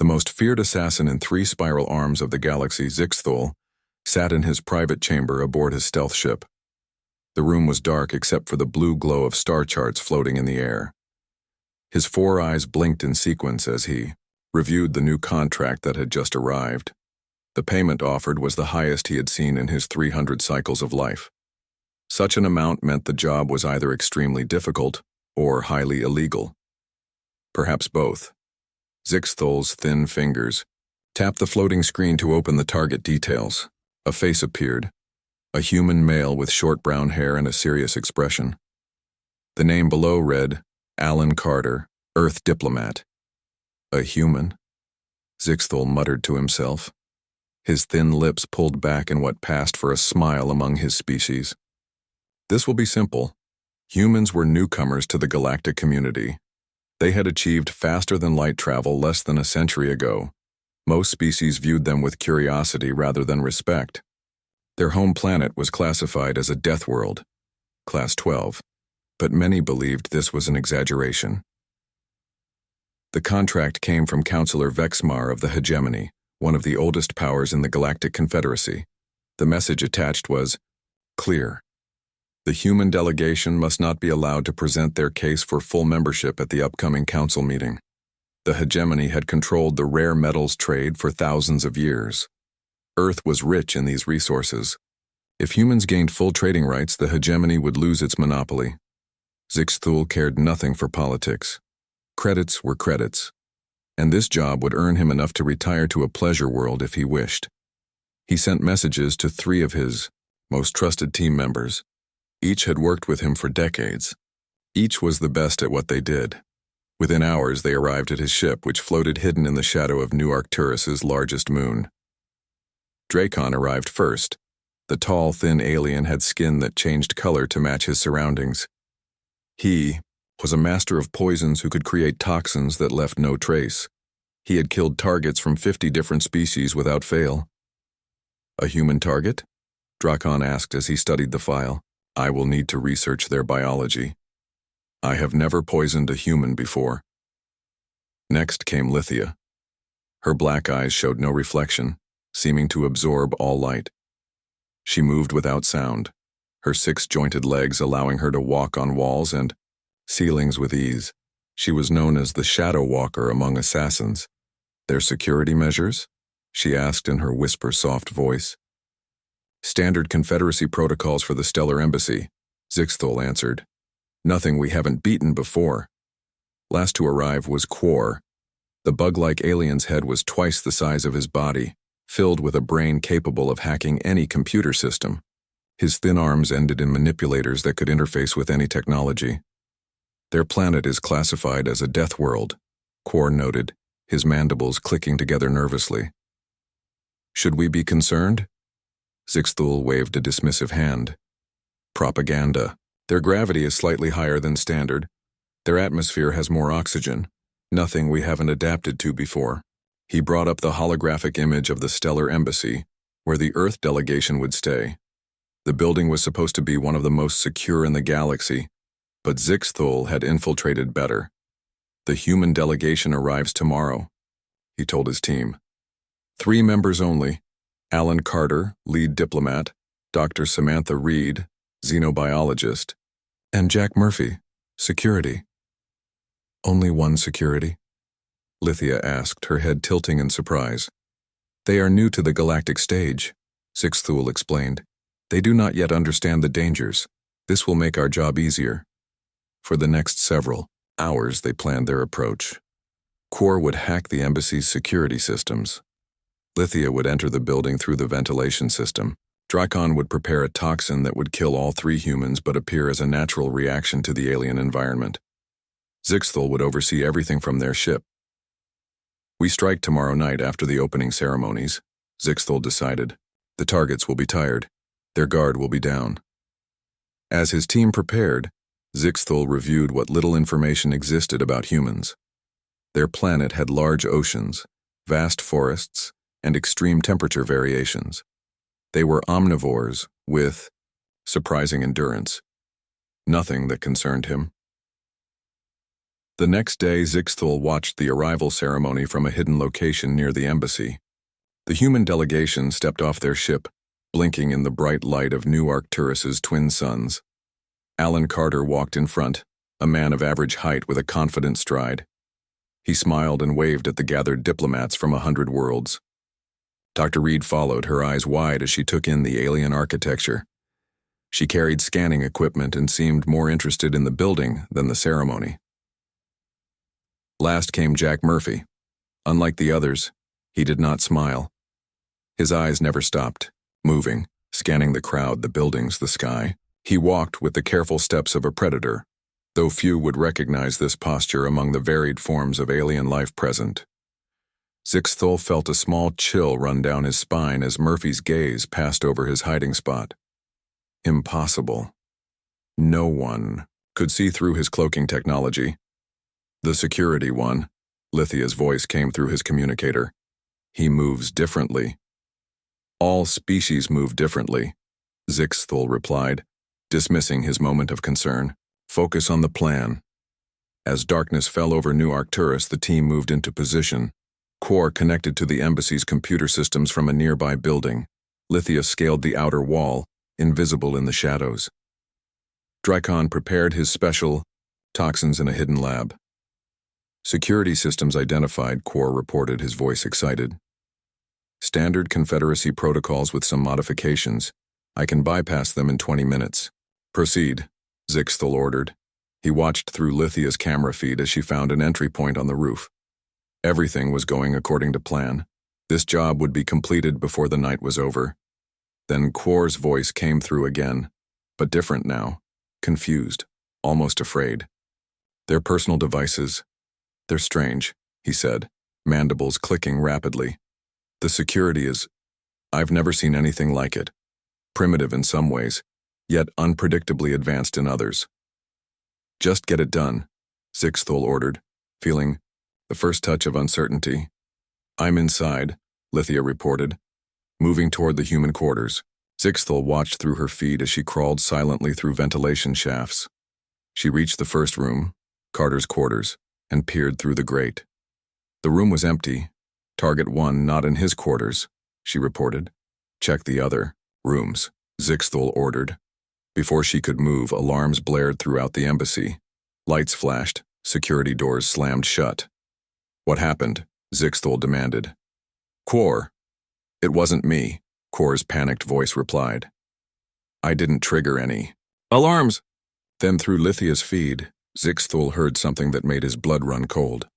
most feared assassin in 3 spiral arms of the galaxy, Zixthul, sat in his private chamber aboard his stealth ship. The room was dark except for the blue glow of star charts floating in the air. His 4 eyes blinked in sequence as he reviewed the new contract that had just arrived. The payment offered was the highest he had seen in his 300 cycles of life. Such an amount meant the job was either extremely difficult or highly illegal. Perhaps both. Zixthul's thin fingers tapped the floating screen to open the target details. A face appeared, a human male with short brown hair and a serious expression. The name below read, Alan Carter, Earth Diplomat. A human? Zixthul muttered to himself. His thin lips pulled back in what passed for a smile among his species. This will be simple. Humans were newcomers to the galactic community. They had achieved faster-than-light travel less than a century ago. Most species viewed them with curiosity rather than respect. Their home planet was classified as a death world, Class 12, but many believed this was an exaggeration. The contract came from Counselor Vexmar of the Hegemony, one of the oldest powers in the Galactic Confederacy. The message attached was, clear. The human delegation must not be allowed to present their case for full membership at the upcoming council meeting. The Hegemony had controlled the rare metals trade for thousands of years. Earth was rich in these resources. If humans gained full trading rights, the Hegemony would lose its monopoly. Zixthul cared nothing for politics. Credits were credits, and this job would earn him enough to retire to a pleasure world if he wished. He sent messages to 3 of his most trusted team members. Each had worked with him for decades. Each was the best at what they did. Within hours, they arrived at his ship, which floated hidden in the shadow of New Arcturus's largest moon. Dracon arrived first. The tall, thin alien had skin that changed color to match his surroundings. He was a master of poisons who could create toxins that left no trace. He had killed targets from 50 different species without fail. A human target? Dracon asked as he studied the file. I will need to research their biology. I have never poisoned a human before. Next came Lithia. Her black eyes showed no reflection, seeming to absorb all light. She moved without sound, her 6-jointed legs allowing her to walk on walls and ceilings with ease. She was known as the Shadow Walker among assassins. Their security measures? She asked in her whisper-soft voice. Standard Confederacy protocols for the Stellar Embassy, Zixthul answered. Nothing we haven't beaten before. Last to arrive was Quor. The bug-like alien's head was twice the size of his body, filled with a brain capable of hacking any computer system. His thin arms ended in manipulators that could interface with any technology. Their planet is classified as a death world, Quor noted, his mandibles clicking together nervously. Should we be concerned? Zixthul waved a dismissive hand. Propaganda. Their gravity is slightly higher than standard. Their atmosphere has more oxygen, nothing we haven't adapted to before. He brought up the holographic image of the Stellar Embassy, where the Earth delegation would stay. The building was supposed to be one of the most secure in the galaxy, but Zixthul had infiltrated better. The human delegation arrives tomorrow, he told his team. 3 members only: Alan Carter, lead diplomat, Dr. Samantha Reed, xenobiologist, and Jack Murphy, security. Only one security? Lithia asked, her head tilting in surprise. They are new to the galactic stage, Zixthul explained. They do not yet understand the dangers. This will make our job easier. For the next several hours, they planned their approach. Quor would hack the embassy's security systems. Lithia would enter the building through the ventilation system. Dracon would prepare a toxin that would kill all 3 humans but appear as a natural reaction to the alien environment. Zixthul would oversee everything from their ship. We strike tomorrow night after the opening ceremonies, Zixthul decided. The targets will be tired. Their guard will be down. As his team prepared, Zixthul reviewed what little information existed about humans. Their planet had large oceans, vast forests, and extreme temperature variations. They were omnivores with surprising endurance. Nothing that concerned him. The next day, Zixthul watched the arrival ceremony from a hidden location near the embassy. The human delegation stepped off their ship, blinking in the bright light of New Arcturus's twin suns. Alan Carter walked in front, a man of average height with a confident stride. He smiled and waved at the gathered diplomats from 100 worlds. Dr. Reed followed, her eyes wide as she took in the alien architecture. She carried scanning equipment and seemed more interested in the building than the ceremony. Last came Jack Murphy. Unlike the others, he did not smile. His eyes never stopped, moving, scanning the crowd, the buildings, the sky. He walked with the careful steps of a predator, though few would recognize this posture among the varied forms of alien life present. Zixthul felt a small chill run down his spine as Murphy's gaze passed over his hiding spot. Impossible. No one could see through his cloaking technology. The security one, Lithia's voice came through his communicator. He moves differently. All species move differently, Zixthul replied, dismissing his moment of concern. Focus on the plan. As darkness fell over New Arcturus, the team moved into position. Quor connected to the embassy's computer systems from a nearby building. Lithia scaled the outer wall, invisible in the shadows. Drykon prepared his special toxins in a hidden lab. Security systems identified, Quor reported, his voice excited. Standard Confederacy protocols with some modifications. I can bypass them in 20 minutes. Proceed, Zixthul ordered. He watched through Lithia's camera feed as she found an entry point on the roof. Everything was going according to plan. This job would be completed before the night was over. Then Quor's voice came through again, but different now, confused, almost afraid. Their personal devices. They're strange, he said, mandibles clicking rapidly. The security is... I've never seen anything like it. Primitive in some ways, yet unpredictably advanced in others. Just get it done, Zixthul ordered, feeling the first touch of uncertainty. I'm inside, Lithia reported, moving toward the human quarters. Zixthul watched through her feed as she crawled silently through ventilation shafts. She reached the first room, Carter's quarters, and peered through the grate. The room was empty. Target 1 not in his quarters, she reported. Check the other rooms, Zixthul ordered. Before she could move, alarms blared throughout the embassy. Lights flashed, security doors slammed shut. What happened? Zixthul demanded. Quor. It wasn't me, Quor's panicked voice replied. I didn't trigger any alarms. Then through Lithia's feed, Zixthul heard something that made his blood run cold.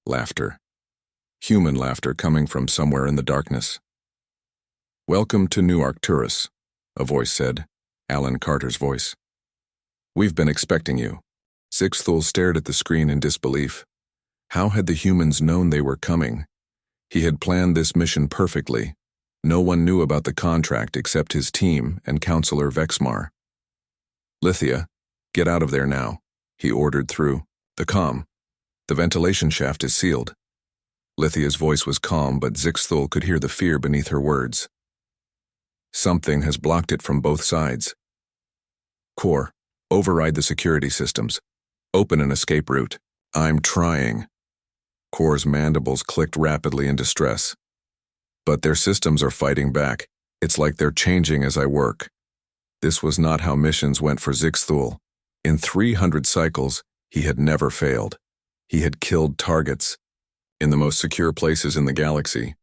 Laughter. Human laughter coming from somewhere in the darkness. Welcome to New Arcturus, a voice said, Alan Carter's voice. We've been expecting you. Zixthul stared at the screen in disbelief. How had the humans known they were coming? He had planned this mission perfectly. No one knew about the contract except his team and Counselor Vexmar. Lithia, get out of there now, he ordered through the comm. The ventilation shaft is sealed. Lithia's voice was calm, but Zixthul could hear the fear beneath her words. Something has blocked it from both sides. Quor, override the security systems. Open an escape route. I'm trying. Quor's mandibles clicked rapidly in distress. But their systems are fighting back. It's like they're changing as I work. This was not how missions went for Zixthul. In 300 cycles, he had never failed. He had killed targets in the most secure places in the galaxy.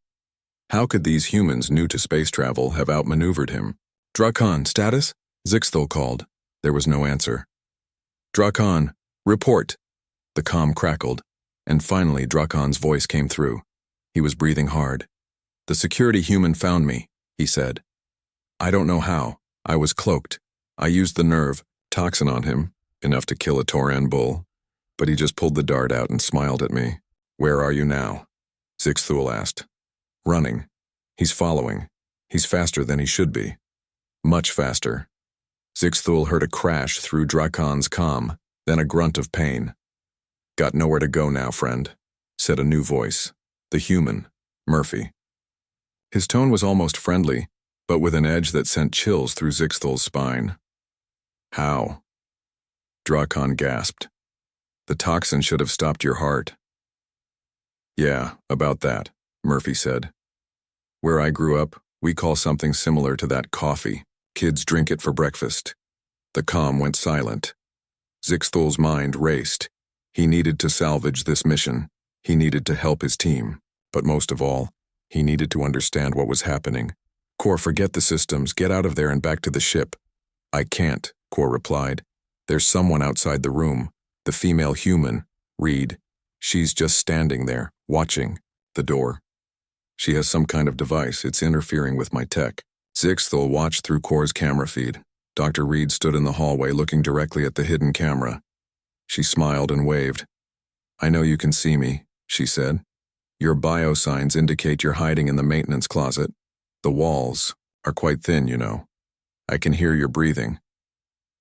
How could these humans new to space travel have outmaneuvered him? Drakon, status? Zixthul called. There was no answer. Drakon, report. The comm crackled, and finally Drakon's voice came through. He was breathing hard. The security human found me, he said. I don't know how. I was cloaked. I used the nerve, toxin on him, enough to kill a Tauran bull. But he just pulled the dart out and smiled at me. Where are you now? Zixthul asked. Running. He's following. He's faster than he should be. Much faster. Zixthul heard a crash through Drakon's comm, then a grunt of pain. Got nowhere to go now, friend, said a new voice. The human, Murphy. His tone was almost friendly, but with an edge that sent chills through Zixthul's spine. How? Drakon gasped. The toxin should have stopped your heart. Yeah, about that, Murphy said. Where I grew up, we call something similar to that coffee. Kids drink it for breakfast. The comm went silent. Zixthol's mind raced. He needed to salvage this mission. He needed to help his team. But most of all, he needed to understand what was happening. Kor, forget the systems. Get out of there and back to the ship. I can't, Kor replied. There's someone outside the room. The female human, Reed. She's just standing there, watching the door. She has some kind of device. It's interfering with my tech. Zixthol watched through Kor's camera feed. Dr. Reed stood in the hallway looking directly at the hidden camera. She smiled and waved. I know you can see me, she said. Your biosigns indicate you're hiding in the maintenance closet. The walls are quite thin, you know. I can hear your breathing.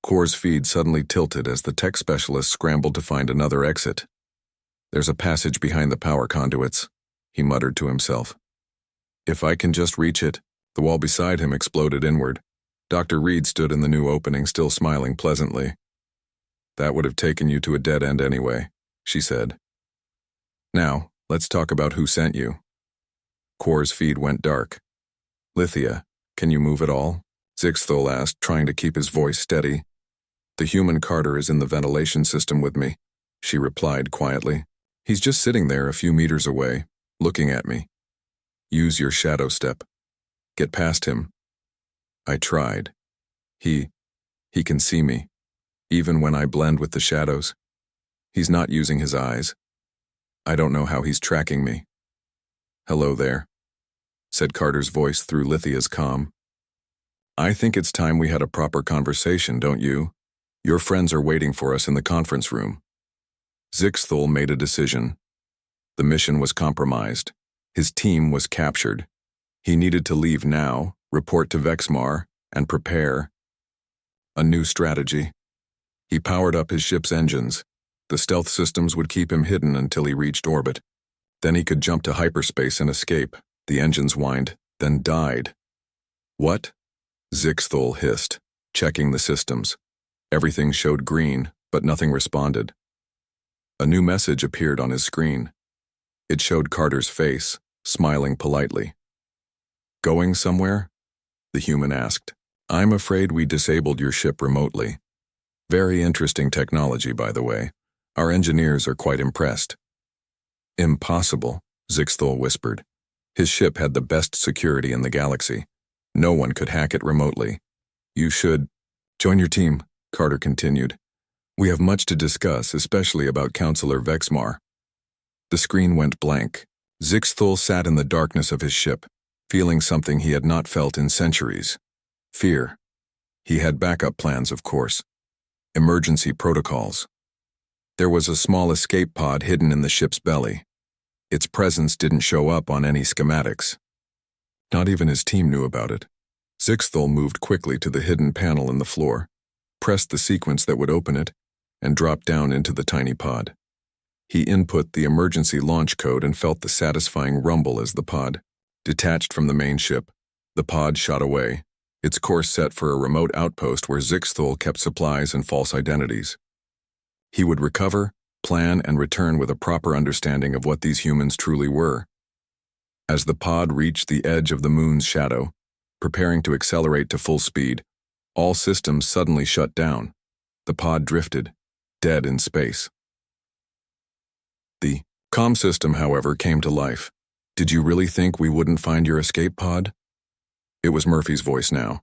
Kor's feed suddenly tilted as the tech specialist scrambled to find another exit. There's a passage behind the power conduits, he muttered to himself. If I can just reach it. The wall beside him exploded inward. Dr. Reed stood in the new opening, still smiling pleasantly. That would have taken you to a dead end anyway, she said. Now, let's talk about who sent you. Kor's feed went dark. Lithia, can you move at all? Zixthol asked, trying to keep his voice steady. The human Carter is in the ventilation system with me, she replied quietly. He's just sitting there a few meters away, looking at me. Use your shadow step. Get past him. I tried. He can see me, even when I blend with the shadows. He's not using his eyes. I don't know how he's tracking me. Hello there, said Carter's voice through Lithia's comm. I think it's time we had a proper conversation, don't you? Your friends are waiting for us in the conference room. Zixthol made a decision. The mission was compromised. His team was captured. He needed to leave now, report to Vexmar, and prepare a new strategy. He powered up his ship's engines. The stealth systems would keep him hidden until he reached orbit. Then he could jump to hyperspace and escape. The engines whined, then died. What? Zixthol hissed, checking the systems. Everything showed green, but nothing responded. A new message appeared on his screen. It showed Carter's face, smiling politely. Going somewhere? The human asked. I'm afraid we disabled your ship remotely. Very interesting technology, by the way. Our engineers are quite impressed. Impossible, Zixthol whispered. His ship had the best security in the galaxy. No one could hack it remotely. You should join your team, Carter continued. We have much to discuss, especially about Counselor Vexmar. The screen went blank. Zixthol sat in the darkness of his ship, feeling something he had not felt in centuries. Fear. He had backup plans, of course. Emergency protocols. There was a small escape pod hidden in the ship's belly. Its presence didn't show up on any schematics. Not even his team knew about it. Zixthol moved quickly to the hidden panel in the floor, pressed the sequence that would open it, and dropped down into the tiny pod. He input the emergency launch code and felt the satisfying rumble as the pod detached from the main ship. The pod shot away, its course set for a remote outpost where Zixthol kept supplies and false identities. He would recover, plan, and return with a proper understanding of what these humans truly were. As the pod reached the edge of the moon's shadow, preparing to accelerate to full speed, all systems suddenly shut down. The pod drifted, dead in space. The comm system, however, came to life. Did you really think we wouldn't find your escape pod? It was Murphy's voice now.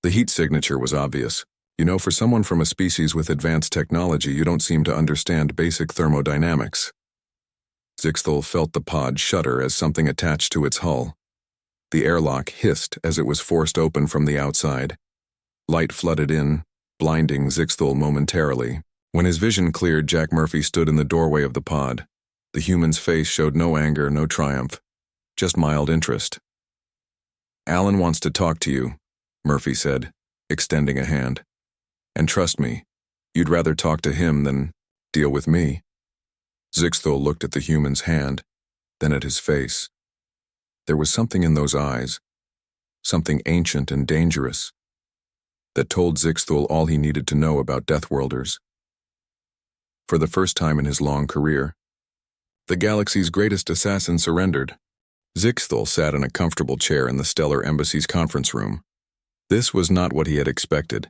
The heat signature was obvious. You know, for someone from a species with advanced technology, you don't seem to understand basic thermodynamics. Zixthol felt the pod shudder as something attached to its hull. The airlock hissed as it was forced open from the outside. Light flooded in, blinding Zixthol momentarily. When his vision cleared, Jack Murphy stood in the doorway of the pod. The human's face showed no anger, no triumph, just mild interest. Alan wants to talk to you, Murphy said, extending a hand. And trust me, you'd rather talk to him than deal with me. Zixthol looked at the human's hand, then at his face. There was something in those eyes, something ancient and dangerous, that told Zixthol all he needed to know about Deathworlders. For the first time in his long career, the galaxy's greatest assassin surrendered. Zixthal sat in a comfortable chair in the Stellar Embassy's conference room. This was not what he had expected.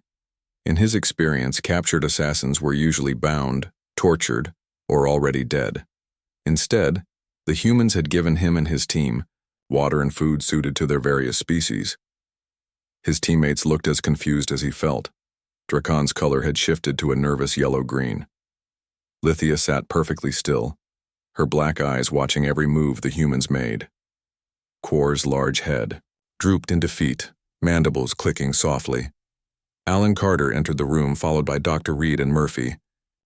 In his experience, captured assassins were usually bound, tortured, or already dead. Instead, the humans had given him and his team water and food suited to their various species. His teammates looked as confused as he felt. Dracon's color had shifted to a nervous yellow-green. Lithia sat perfectly still, her black eyes watching every move the humans made. Quar's large head drooped in defeat, mandibles clicking softly. Alan Carter entered the room, followed by Dr. Reed and Murphy.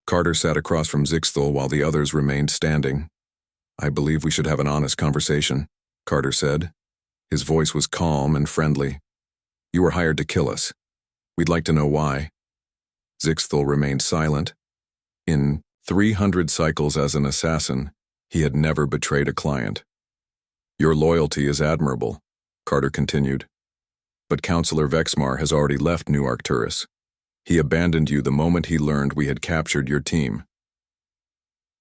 Carter sat across from Zixthal while the others remained standing. "I believe we should have an honest conversation," Carter said. His voice was calm and friendly. "You were hired to kill us. We'd like to know why." Zixthal remained silent. In 300 cycles as an assassin, he had never betrayed a client. "Your loyalty is admirable," Carter continued. "But Counselor Vexmar has already left New Arcturus. He abandoned you the moment he learned we had captured your team."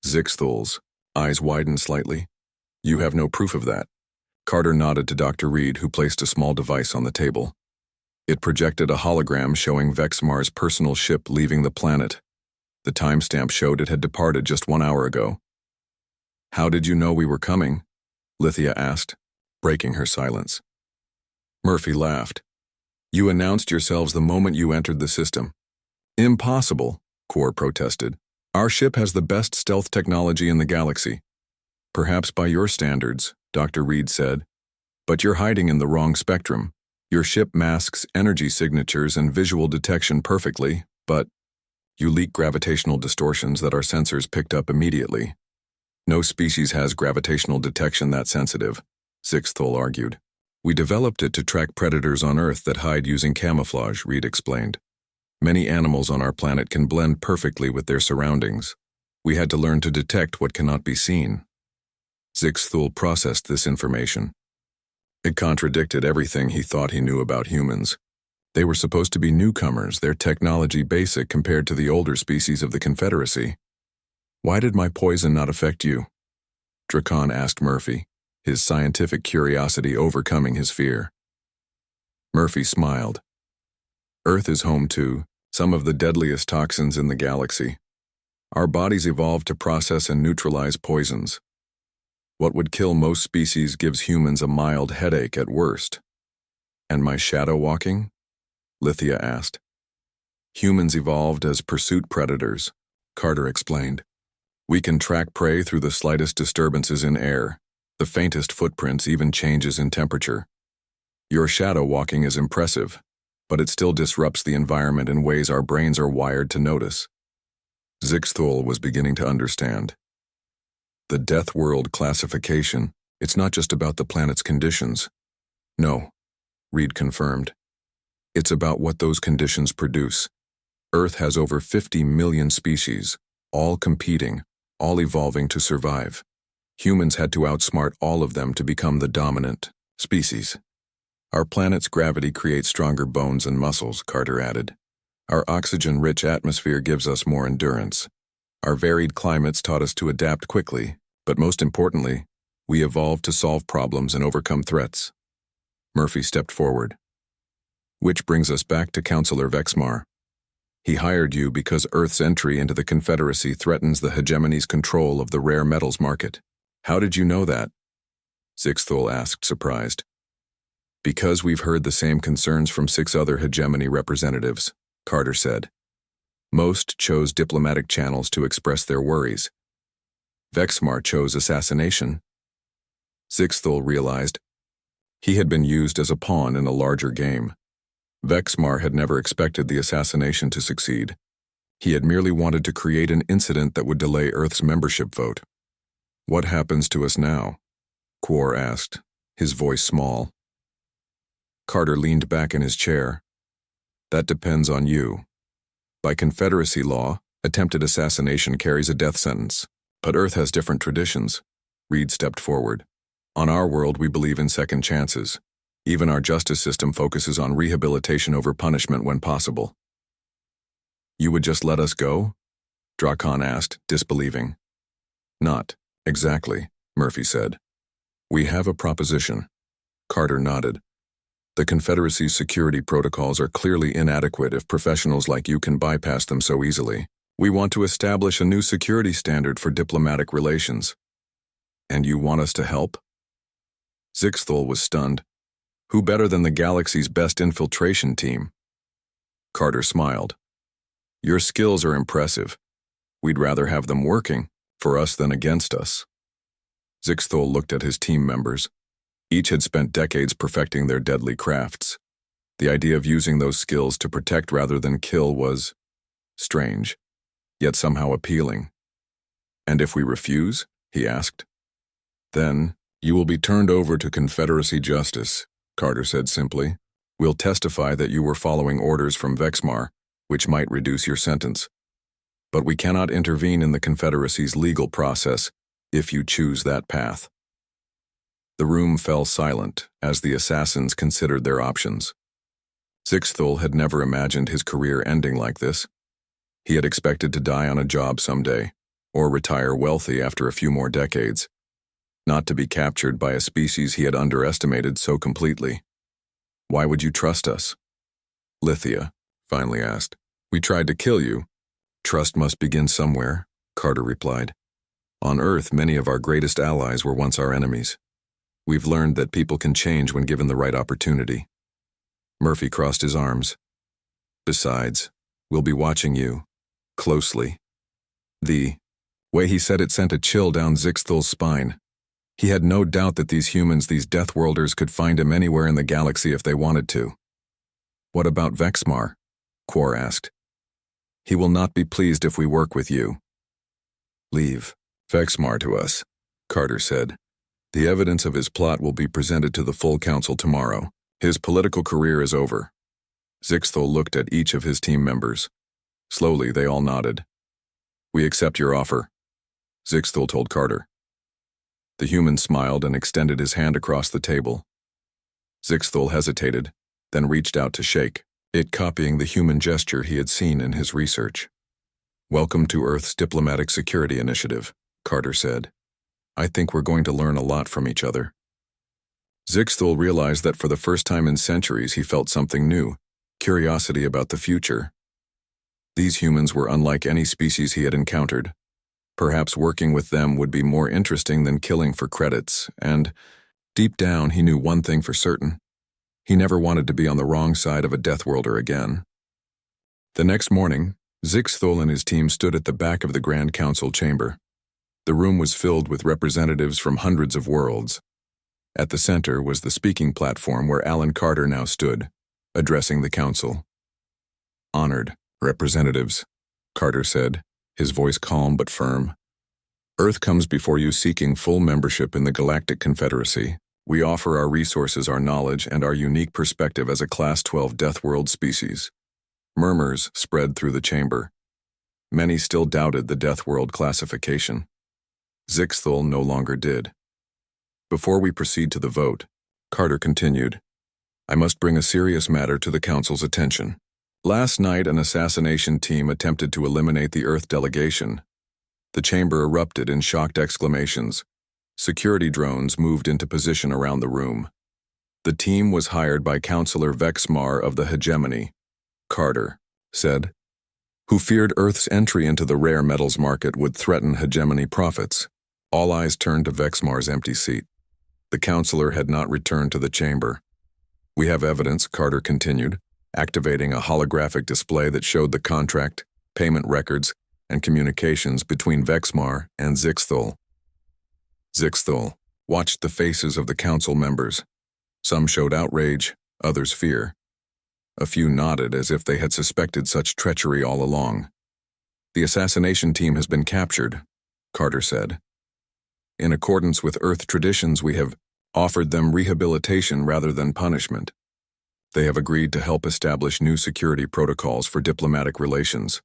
Zixthal's eyes widened slightly. "You have no proof of that." Carter nodded to Dr. Reed, who placed a small device on the table. It projected a hologram showing Vexmar's personal ship leaving the planet. The timestamp showed it had departed just 1 hour ago. "How did you know we were coming?" Lithia asked, breaking her silence. Murphy laughed. "You announced yourselves the moment you entered the system." "Impossible," Quor protested. "Our ship has the best stealth technology in the galaxy." "Perhaps by your standards," Dr. Reed said. "But you're hiding in the wrong spectrum. Your ship masks energy signatures and visual detection perfectly, but you leak gravitational distortions that our sensors picked up immediately. No species has gravitational detection that sensitive," Zixthal argued. "We developed it to track predators on Earth that hide using camouflage," Reed explained. "Many animals on our planet can blend perfectly with their surroundings. We had to learn to detect what cannot be seen." Zixthal processed this information. It contradicted everything he thought he knew about humans. They were supposed to be newcomers, their technology basic compared to the older species of the Confederacy. "Why did my poison not affect you?" Dracon asked Murphy, his scientific curiosity overcoming his fear. Murphy smiled. "Earth is home to some of the deadliest toxins in the galaxy. Our bodies evolved to process and neutralize poisons. What would kill most species gives humans a mild headache at worst." "And my shadow walking?" Lithia asked. "Humans evolved as pursuit predators," Carter explained. "We can track prey through the slightest disturbances in air, the faintest footprints, even changes in temperature. Your shadow walking is impressive, but it still disrupts the environment in ways our brains are wired to notice." Zixthal was beginning to understand. The Death World classification, it's not just about the planet's conditions. "No," Reed confirmed. "It's about what those conditions produce. Earth has over 50 million species, all competing, all evolving to survive. Humans had to outsmart all of them to become the dominant species. Our planet's gravity creates stronger bones and muscles," Carter added. "Our oxygen-rich atmosphere gives us more endurance. Our varied climates taught us to adapt quickly, but most importantly, we evolved to solve problems and overcome threats." Murphy stepped forward. "Which brings us back to Counselor Vexmar. He hired you because Earth's entry into the Confederacy threatens the hegemony's control of the rare metals market. How did you know that?" Zixthal asked, surprised. "Because we've heard the same concerns from 6 other hegemony representatives," Carter said. "Most chose diplomatic channels to express their worries. Vexmar chose assassination." Zixthal realized he had been used as a pawn in a larger game. Vexmar had never expected the assassination to succeed. He had merely wanted to create an incident that would delay Earth's membership vote. "What happens to us now?" Quor asked, his voice small. Carter leaned back in his chair. "That depends on you. By Confederacy law, attempted assassination carries a death sentence, but Earth has different traditions." Reed stepped forward. "On our world, we believe in second chances. Even our justice system focuses on rehabilitation over punishment when possible." "You would just let us go?" Drakon asked, disbelieving. Not exactly, Murphy said. We have a proposition. Carter nodded. The Confederacy's security protocols are clearly inadequate if professionals like you can bypass them so easily. We want to establish a new security standard for diplomatic relations. And you want us to help? Zixthul was stunned. Who better than the galaxy's best infiltration team? Carter smiled. Your skills are impressive. We'd rather have them working for us than against us. Zixthul looked at his team members. Each had spent decades perfecting their deadly crafts. The idea of using those skills to protect rather than kill was strange, yet somehow appealing. And if we refuse? He asked. Then, you will be turned over to Confederacy justice, Carter said simply. We'll testify that you were following orders from Vexmar, which might reduce your sentence. But we cannot intervene in the Confederacy's legal process if you choose that path. The room fell silent as the assassins considered their options. Zixthul had never imagined his career ending like this. He had expected to die on a job someday, or retire wealthy after a few more decades, not to be captured by a species he had underestimated so completely. Why would you trust us? Lithia finally asked. We tried to kill you. Trust must begin somewhere, Carter replied. On Earth, many of our greatest allies were once our enemies. We've learned that people can change when given the right opportunity. Murphy crossed his arms. Besides, we'll be watching you closely. The way he said it sent a chill down Zixthul's spine. He had no doubt that these humans, these Deathworlders, could find him anywhere in the galaxy if they wanted to. What about Vexmar? Quor asked. He will not be pleased if we work with you. Leave Vexmar to us, Carter said. The evidence of his plot will be presented to the full council tomorrow. His political career is over. Zixthul looked at each of his team members. Slowly, they all nodded. We accept your offer, Zixthul told Carter. The human smiled and extended his hand across the table. Zixthul hesitated, then reached out to shake, it copying the human gesture he had seen in his research. Welcome to Earth's Diplomatic Security Initiative, Carter said. I think we're going to learn a lot from each other. Zixthul realized that for the first time in centuries he felt something new, curiosity about the future. These humans were unlike any species he had encountered. Perhaps working with them would be more interesting than killing for credits, and, deep down, he knew one thing for certain. He never wanted to be on the wrong side of a Deathworlder again. The next morning, Zixthul and his team stood at the back of the Grand Council chamber. The room was filled with representatives from hundreds of worlds. At the center was the speaking platform where Alan Carter now stood, addressing the council. Honored representatives, Carter said, his voice calm but firm. Earth comes before you seeking full membership in the Galactic Confederacy. We offer our resources, our knowledge, and our unique perspective as a Class 12 Deathworld species. Murmurs spread through the chamber. Many still doubted the Deathworld classification. Zixthul no longer did. Before we proceed to the vote, Carter continued, I must bring a serious matter to the Council's attention. Last night, an assassination team attempted to eliminate the Earth delegation. The chamber erupted in shocked exclamations. Security drones moved into position around the room. The team was hired by Councillor Vexmar of the Hegemony, Carter said, who feared Earth's entry into the rare metals market would threaten Hegemony profits. All eyes turned to Vexmar's empty seat. The councillor had not returned to the chamber. We have evidence, Carter continued, activating a holographic display that showed the contract, payment records, and communications between Vexmar and Zixthul. Zixthul watched the faces of the council members. Some showed outrage, others fear. A few nodded as if they had suspected such treachery all along. The assassination team has been captured, Carter said. In accordance with Earth traditions, we have offered them rehabilitation rather than punishment. They have agreed to help establish new security protocols for diplomatic relations.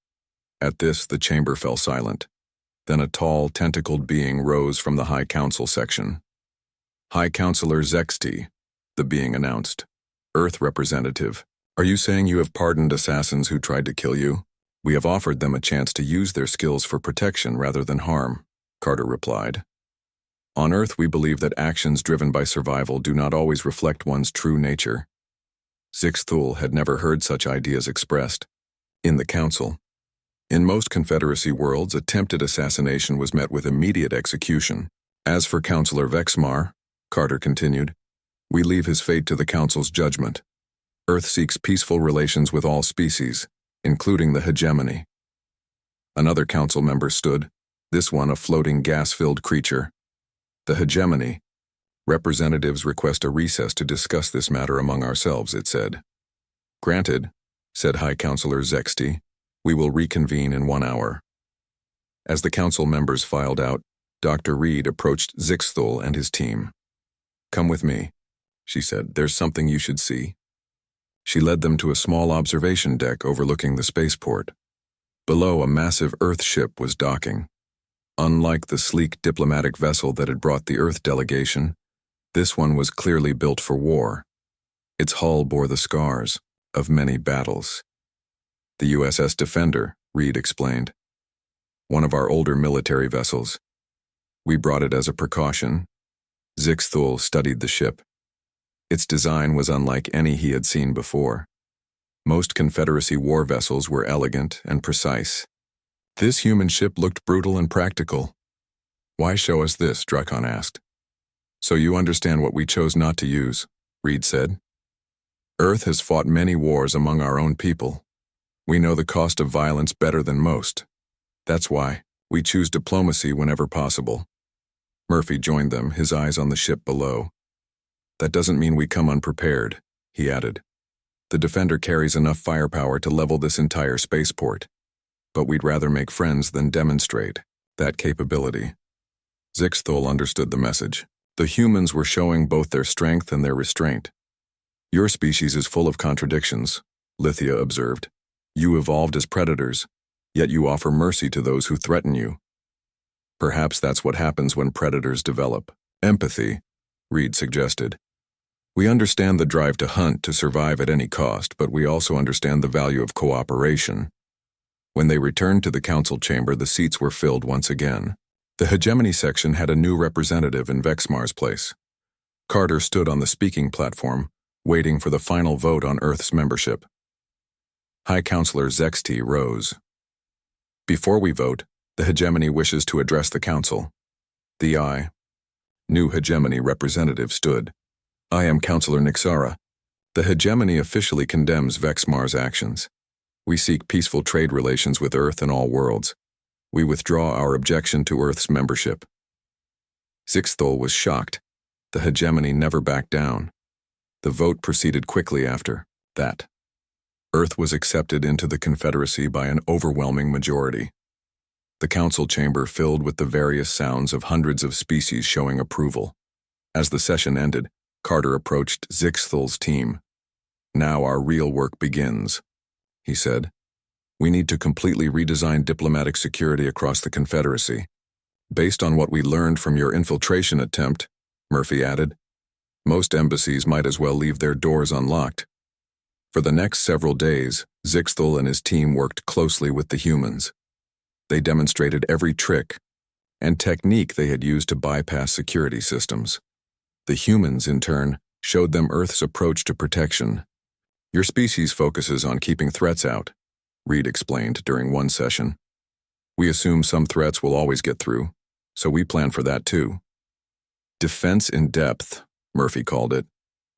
At this, the chamber fell silent. Then a tall, tentacled being rose from the High Council section. High Councillor Zexti, the being announced. Earth representative, are you saying you have pardoned assassins who tried to kill you? We have offered them a chance to use their skills for protection rather than harm, Carter replied. On Earth, we believe that actions driven by survival do not always reflect one's true nature. Zixthul had never heard such ideas expressed in the Council. In most Confederacy worlds, attempted assassination was met with immediate execution. As for Counselor Vexmar, Carter continued, we leave his fate to the Council's judgment. Earth seeks peaceful relations with all species, including the hegemony. Another Council member stood, this one a floating gas-filled creature. The hegemony. Representatives request a recess to discuss this matter among ourselves, it said. Granted, said High Counselor Zexty. We will reconvene in 1 hour. As the Council members filed out, Dr. Reed approached Zixthul and his team. Come with me, she said. There's something you should see. She led them to a small observation deck overlooking the spaceport. Below, a massive Earth ship was docking. Unlike the sleek diplomatic vessel that had brought the Earth delegation, this one was clearly built for war. Its hull bore the scars of many battles. The USS Defender, Reed explained. One of our older military vessels. We brought it as a precaution. Zixthul studied the ship. Its design was unlike any he had seen before. Most Confederacy war vessels were elegant and precise. This human ship looked brutal and practical. Why show us this? Drakon asked. So you understand what we chose not to use, Reed said. Earth has fought many wars among our own people. We know the cost of violence better than most. That's why we choose diplomacy whenever possible. Murphy joined them, his eyes on the ship below. That doesn't mean we come unprepared, he added. The Defender carries enough firepower to level this entire spaceport. But we'd rather make friends than demonstrate that capability. Zixthul understood the message. The humans were showing both their strength and their restraint. Your species is full of contradictions, Lithia observed. You evolved as predators, yet you offer mercy to those who threaten you. Perhaps that's what happens when predators develop. Empathy, Reed suggested. We understand the drive to hunt to survive at any cost, but we also understand the value of cooperation. When they returned to the Council chamber, the seats were filled once again. The hegemony section had a new representative in Vexmar's place. Carter stood on the speaking platform, waiting for the final vote on Earth's membership. High Counselor Zexty rose. Before we vote, the hegemony wishes to address the Council. The new hegemony representative stood. I am Counselor Nixara. The hegemony officially condemns Vexmar's actions. We seek peaceful trade relations with Earth and all worlds. We withdraw our objection to Earth's membership. Zixthul was shocked. The hegemony never backed down. The vote proceeded quickly after that. Earth was accepted into the Confederacy by an overwhelming majority. The Council chamber filled with the various sounds of hundreds of species showing approval. As the session ended, Carter approached Zixthul's team. Now our real work begins, he said. We need to completely redesign diplomatic security across the Confederacy. Based on what we learned from your infiltration attempt, Murphy added, most embassies might as well leave their doors unlocked. For the next several days, Zixthul and his team worked closely with the humans. They demonstrated every trick and technique they had used to bypass security systems. The humans, in turn, showed them Earth's approach to protection. Your species focuses on keeping threats out, Reed explained during one session. We assume some threats will always get through, so we plan for that too. Defense in depth, Murphy called it.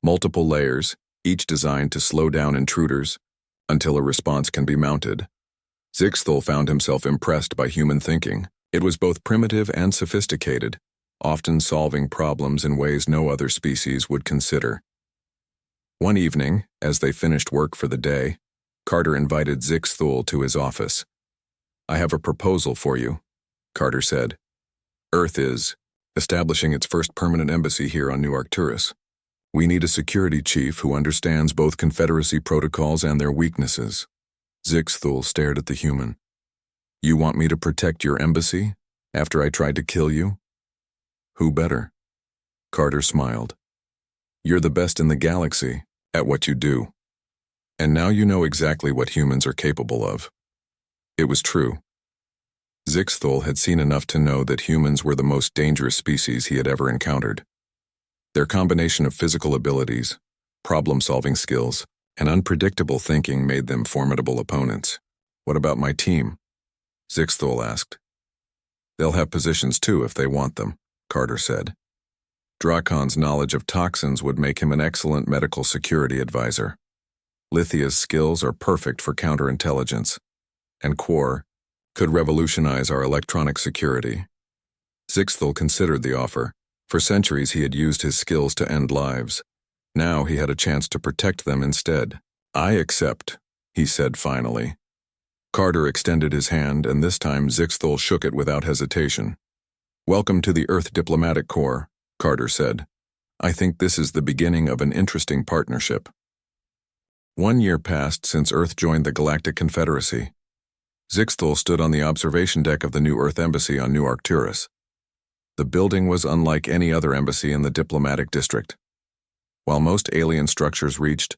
Multiple layers, each designed to slow down intruders until a response can be mounted. Zixthul found himself impressed by human thinking. It was both primitive and sophisticated, often solving problems in ways no other species would consider. One evening, as they finished work for the day, Carter invited Zixthul to his office. I have a proposal for you, Carter said. Earth is establishing its first permanent embassy here on New Arcturus. We need a security chief who understands both Confederacy protocols and their weaknesses. Zixthul stared at the human. You want me to protect your embassy after I tried to kill you? Who better? Carter smiled. You're the best in the galaxy at what you do. And now you know exactly what humans are capable of. It was true. Zixthul had seen enough to know that humans were the most dangerous species he had ever encountered. Their combination of physical abilities, problem-solving skills, and unpredictable thinking made them formidable opponents. "What about my team?" Zixthul asked. "They'll have positions too if they want them," Carter said. Drakon's knowledge of toxins would make him an excellent medical security advisor. Lithia's skills are perfect for counterintelligence, and Quor could revolutionize our electronic security. Zixthul considered the offer. For centuries he had used his skills to end lives. Now he had a chance to protect them instead. "I accept," he said finally. Carter extended his hand, and this time Zixthul shook it without hesitation. "Welcome to the Earth Diplomatic Corps," Carter said. "I think this is the beginning of an interesting partnership." 1 year passed since Earth joined the Galactic Confederacy. Zixthul stood on the observation deck of the new Earth Embassy on New Arcturus. The building was unlike any other embassy in the diplomatic district. While most alien structures reached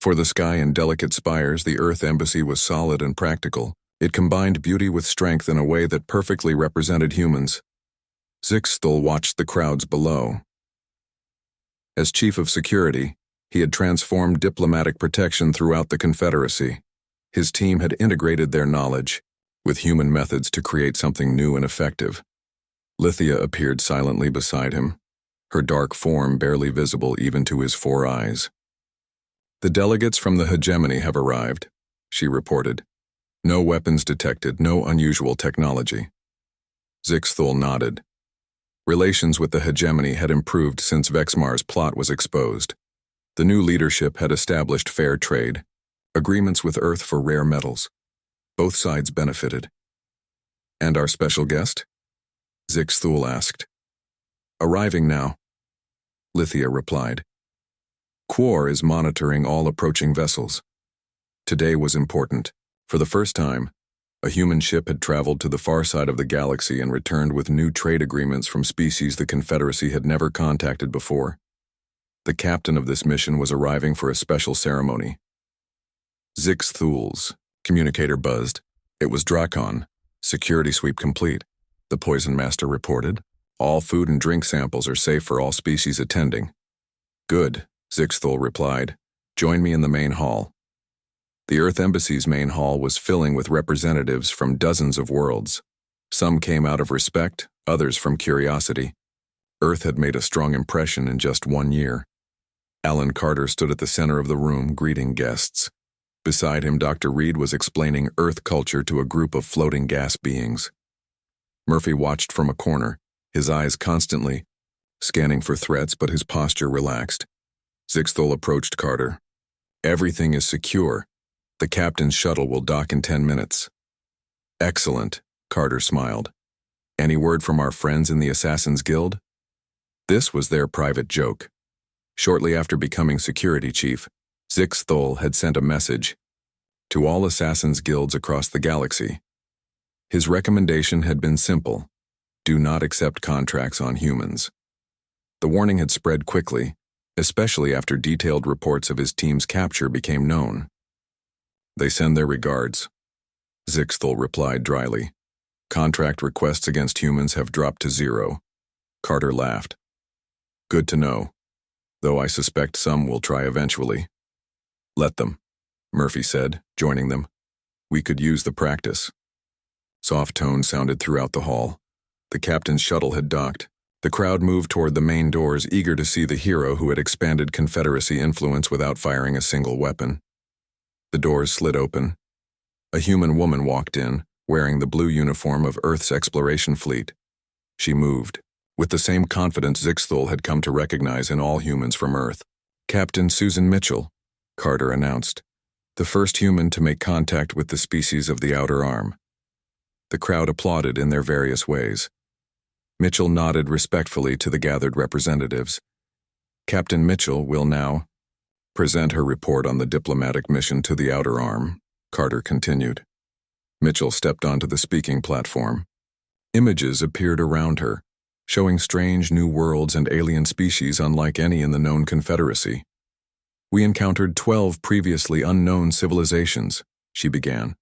for the sky in delicate spires, the Earth Embassy was solid and practical. It combined beauty with strength in a way that perfectly represented humans. Zixthul watched the crowds below. As chief of security, he had transformed diplomatic protection throughout the Confederacy. His team had integrated their knowledge with human methods to create something new and effective. Lithia appeared silently beside him, her dark form barely visible even to his 4 eyes. "The delegates from the hegemony have arrived," she reported. "No weapons detected, no unusual technology." Zixthul nodded. Relations with the hegemony had improved since Vexmar's plot was exposed. The new leadership had established fair trade, agreements with Earth for rare metals. Both sides benefited. "And our special guest?" Zixthul asked. "Arriving now," Lithia replied. "Quor is monitoring all approaching vessels." Today was important. For the first time, a human ship had traveled to the far side of the galaxy and returned with new trade agreements from species the Confederacy had never contacted before. The captain of this mission was arriving for a special ceremony. Zixthul's communicator buzzed. It was Drakon. "Security sweep complete," the Poison Master reported. "All food and drink samples are safe for all species attending." "Good," Zixthul replied. "Join me in the main hall." The Earth Embassy's main hall was filling with representatives from dozens of worlds. Some came out of respect, others from curiosity. Earth had made a strong impression in just 1 year. Alan Carter stood at the center of the room, greeting guests. Beside him, Dr. Reed was explaining Earth culture to a group of floating gas beings. Murphy watched from a corner, his eyes constantly scanning for threats, but his posture relaxed. Zixthul approached Carter. "Everything is secure. The captain's shuttle will dock in 10 minutes. "Excellent," Carter smiled. "Any word from our friends in the Assassin's Guild?" This was their private joke. Shortly after becoming security chief, Zixthul had sent a message to all Assassin's Guilds across the galaxy. His recommendation had been simple: do not accept contracts on humans. The warning had spread quickly, especially after detailed reports of his team's capture became known. "They send their regards," Zixthul replied dryly. "Contract requests against humans have dropped to 0. Carter laughed. "Good to know, though I suspect some will try eventually." "Let them," Murphy said, joining them. "We could use the practice." Soft tones sounded throughout the hall. The captain's shuttle had docked. The crowd moved toward the main doors, eager to see the hero who had expanded Confederacy influence without firing a single weapon. The doors slid open. A human woman walked in, wearing the blue uniform of Earth's exploration fleet. She moved, with the same confidence Zixthul had come to recognize in all humans from Earth. "Captain Susan Mitchell," Carter announced, "the first human to make contact with the species of the Outer Arm." The crowd applauded in their various ways. Mitchell nodded respectfully to the gathered representatives. "Captain Mitchell will now present her report on the diplomatic mission to the Outer Arm," Carter continued. Mitchell stepped onto the speaking platform. Images appeared around her, showing strange new worlds and alien species unlike any in the known Confederacy. "We encountered 12 previously unknown civilizations," she began.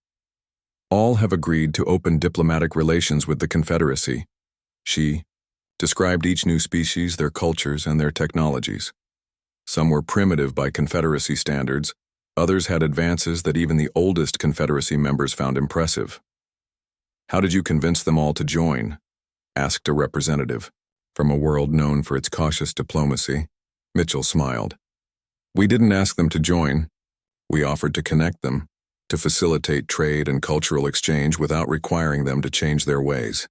All have agreed to open diplomatic relations with the Confederacy. She described each new species, their cultures, and their technologies. Some were primitive by Confederacy standards, others had advances that even the oldest Confederacy members found impressive. "How did you convince them all to join?" asked a representative. From a world known for its cautious diplomacy, Mitchell smiled. "We didn't ask them to join. We offered to connect them, to facilitate trade and cultural exchange without requiring them to change their ways."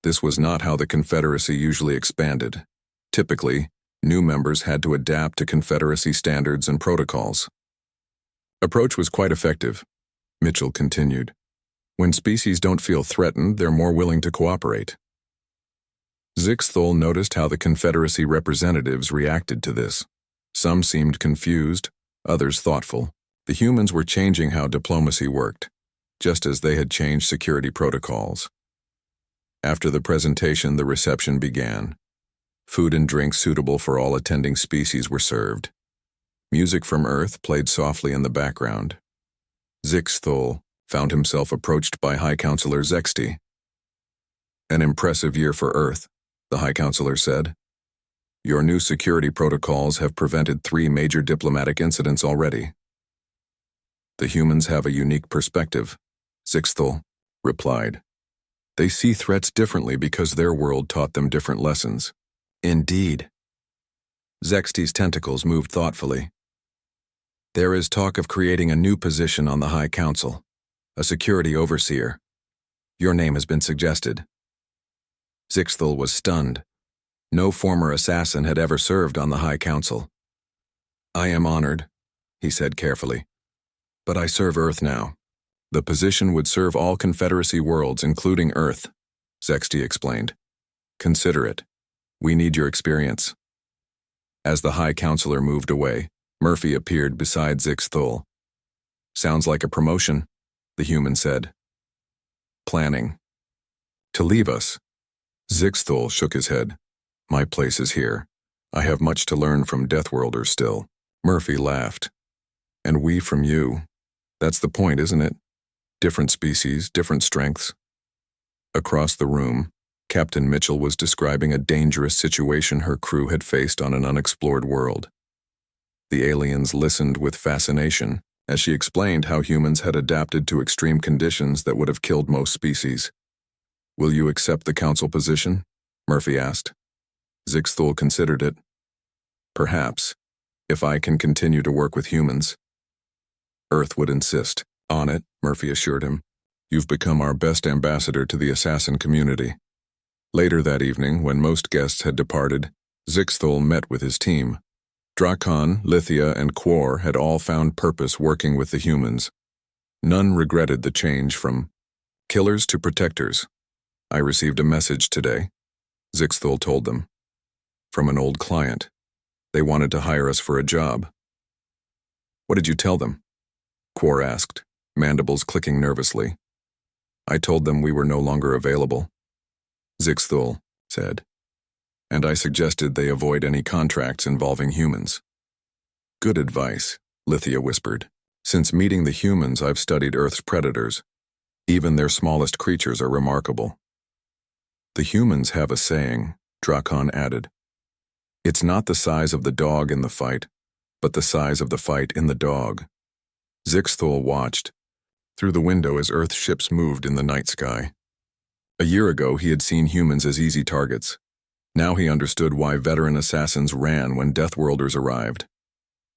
This was not how the Confederacy usually expanded. Typically, new members had to adapt to Confederacy standards and protocols. Approach was quite effective, Mitchell continued. When species don't feel threatened, they're more willing to cooperate. Zixthul noticed how the Confederacy representatives reacted to this. Some seemed confused, others thoughtful. The humans were changing how diplomacy worked, just as they had changed security protocols. After the presentation, the reception began. Food and drinks suitable for all attending species were served. Music from Earth played softly in the background. Zixthul found himself approached by High Counselor Zexty. "An impressive year for Earth," the High Counselor said. "Your new security protocols have prevented 3 major diplomatic incidents already." "The humans have a unique perspective," Zixthul replied. "They see threats differently because their world taught them different lessons." "Indeed." Zexty's tentacles moved thoughtfully. "There is talk of creating a new position on the High Council, a security overseer. Your name has been suggested." Zixthul was stunned. No former assassin had ever served on the High Council. "I am honored," he said carefully. "But I serve Earth now." "The position would serve all Confederacy worlds, including Earth," Zexty explained. "Consider it. We need your experience." As the High Counselor moved away, Murphy appeared beside Zixthul. "Sounds like a promotion," the human said. "Planning." "To leave us?" Zixthul shook his head. "My place is here. I have much to learn from Deathworlders still." Murphy laughed. "And we from you. That's the point, isn't it? Different species, different strengths." Across the room, Captain Mitchell was describing a dangerous situation her crew had faced on an unexplored world. The aliens listened with fascination as she explained how humans had adapted to extreme conditions that would have killed most species. "Will you accept the council position?" Murphy asked. Zixthul considered it. "Perhaps, if I can continue to work with humans." Earth would insist. "On it," Murphy assured him. "You've become our best ambassador to the assassin community." Later that evening, when most guests had departed, Zixthul met with his team. Drakon, Lithia, and Quor had all found purpose working with the humans. None regretted the change from killers to protectors. "I received a message today," Zixthul told them. "From an old client. They wanted to hire us for a job." "What did you tell them?" Quor asked, mandibles clicking nervously. "I told them we were no longer available," Zixthul said. "And I suggested they avoid any contracts involving humans." "Good advice," Lithia whispered. "Since meeting the humans, I've studied Earth's predators. Even their smallest creatures are remarkable." "The humans have a saying," Drakon added. "It's not the size of the dog in the fight, but the size of the fight in the dog." Zixthul watched through the window as Earth ships moved in the night sky. A year ago, he had seen humans as easy targets. Now he understood why veteran assassins ran when Deathworlders arrived.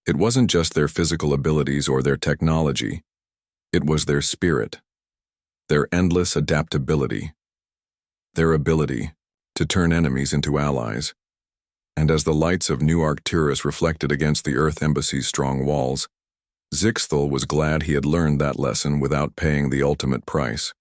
It wasn't just their physical abilities or their technology. It was their spirit, their endless adaptability, their ability to turn enemies into allies. And as the lights of New Arcturus reflected against the Earth Embassy's strong walls, Zixthul was glad he had learned that lesson without paying the ultimate price.